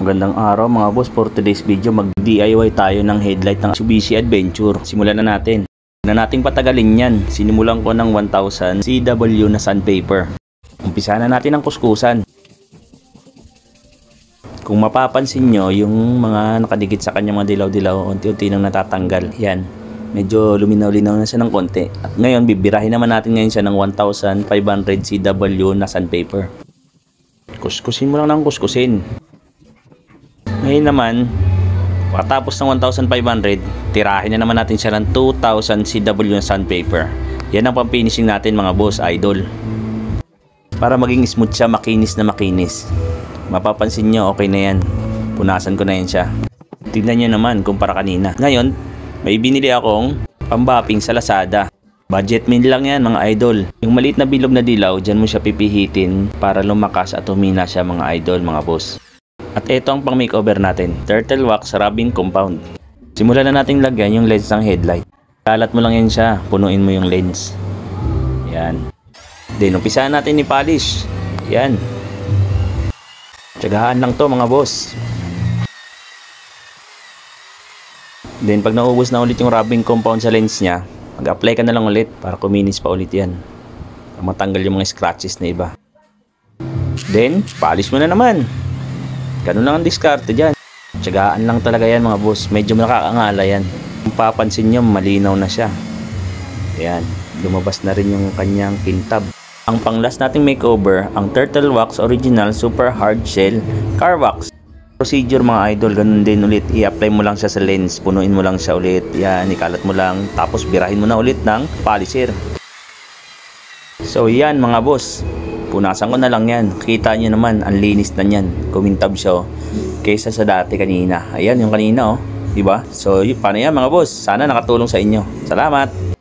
Magandang araw mga boss, for today's video mag-DIY tayo ng headlight ng Mitsubishi Adventure. Simulan na natin. Huwag na nating patagalin yan. Sinimulan ko ng 1000 CW na sandpaper. Umpisa na natin ang kuskusan. Kung mapapansin nyo, yung mga nakadikit sa kanya mga dilaw-dilaw, unti-unti nang natatanggal. Yan, medyo luminaw-linaw na siya ng konti. At ngayon, bibirahin naman natin ngayon siya ng 1500 CW na sandpaper. Kuskusin mo lang ng kuskusin. Ngayon naman, pagkatapos ng 1,500, tirahin na naman natin siya ng 2,000 CW na sandpaper. Yan ang pang-finishing natin mga boss, idol. Para maging smooth siya, makinis na makinis. Mapapansin nyo, okay na yan. Punasan ko na yan siya. Tignan nyo naman kumpara kanina. Ngayon, may binili akong pambapping sa Lazada. Budget meal lang yan mga idol. Yung maliit na bilog na dilaw, dyan mo siya pipihitin para lumakas at humina siya mga idol, mga boss. At ito ang pang makeover natin, turtle wax rubbing compound. Simulan na nating lagyan yung lens ng headlight. Kalat mo lang yan siya, punuin mo yung lens. Yan. Then umpisahan natin i-polish. Yan. Tiyagahan lang to mga boss. Then pag naubos na ulit yung rubbing compound sa lens niya, mag-apply ka na lang ulit para kuminis pa ulit yan. Para matanggal yung mga scratches na iba. Then polish mo na naman. Ganun lang ang diskarte dyan. Tiyagaan lang talaga yan mga boss. Medyo nakakangala yan. Kung papansin nyo, malinaw na siya. Ayan, lumabas na rin yung kanyang kintab. Ang pang-last nating makeover, ang Turtle Wax Original Super Hard Shell Car Wax. Procedure mga idol, ganun din ulit. I-apply mo lang siya sa lens. Punuin mo lang siya ulit. Yan, ikalat mo lang. Tapos birahin mo na ulit ng polisher. So yan mga boss. Punasan ko na lang yan. Kita nyo naman, ang linis na yan. Kumintab siya kaysa sa dati kanina. Ayan yung kanina diba? So paano yan mga boss? Sana nakatulong sa inyo. Salamat!